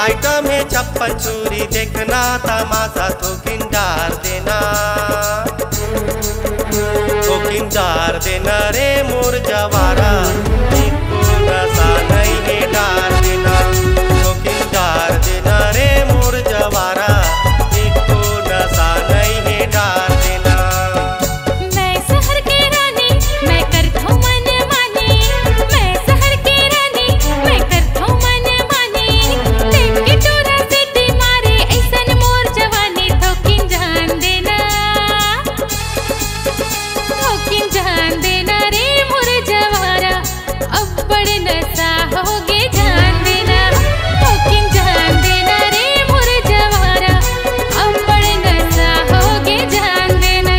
Item है छप्पन छुरी, देखना तमाशा ठोकिन डार देना, ठोकिन डार देना रे मोर जवारा, इनको नशा नहीं है डार देना, ठोकिन डार देना रे मोर जवारा, इनको नशा नहीं है डार देना। मैं शहर के रानी, मैं करथो मन मानी, मैं शहर के रानी, मैं करथो मन मानी, देख के तोरा सीटी मारे ऐसन मोर जवानी, ठोकिन जान देना, ठोकिन जान देना रे मोर जवारा, अब बड़े नशा होगे जान देना, ठोकिन जान देना रे मोर जवारा, अब बड़े नशा होगे जान देना।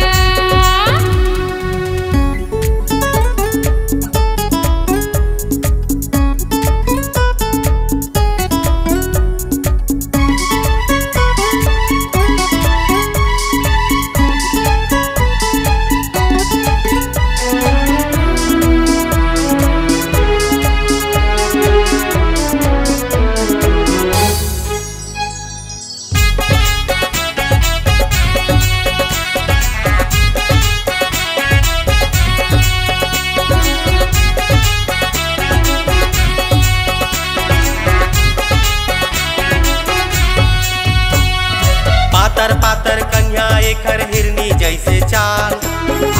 पातर पातर कन्या एकर हिरनी जैसे चाल,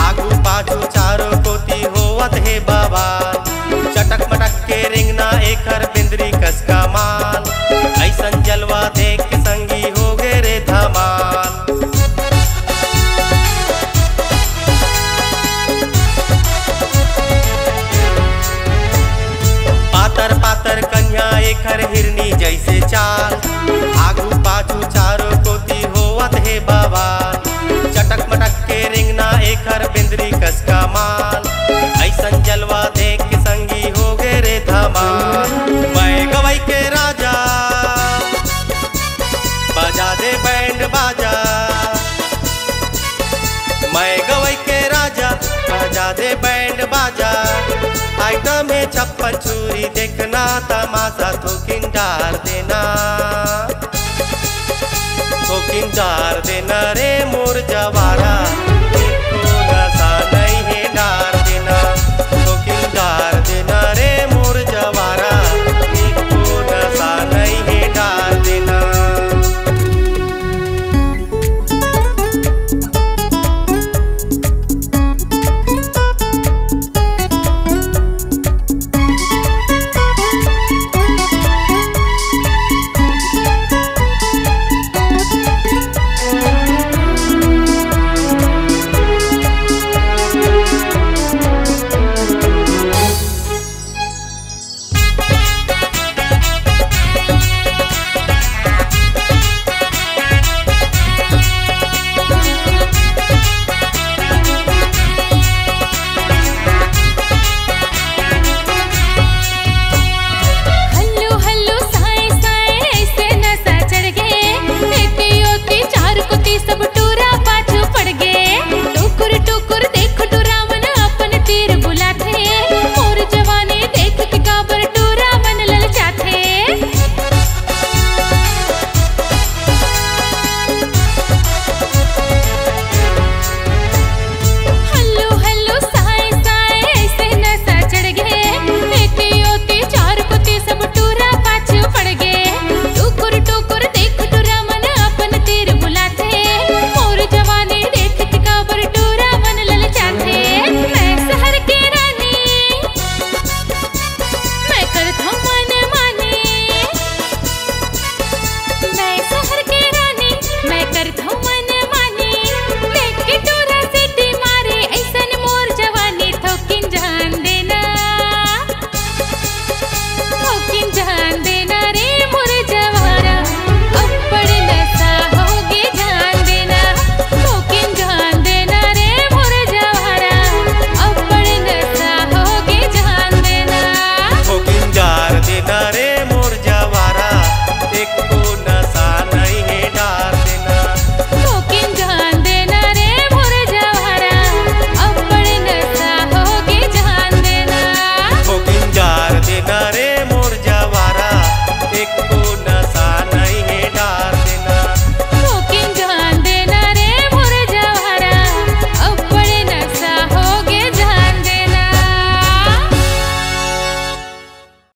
आगू पाछू चारों कोती होवत है बवाल, चटक मटक के रिंगना एकर बिंदरी कस का माल, ऐसन जलवा देख के संगी हो गे रे धमाल। पातर पातर कन्या एकर हिरनी जैसे चाल, आगू पाछू चारों कोती होवत है बवाल, चटक मटक के रिंगना एकर बिंदरी कस का माल, ऐसन जलवा देख के संगी हो गे रे धमाल। मैं गवई के राजा, बजा दे बैंड बाजा, मैं गवई के राजा, बजा दे बैंड बाजा, आइटम है छप्पन छुरी, देखना तमाशा ठोकिन डार देना, ठोकिन डार देना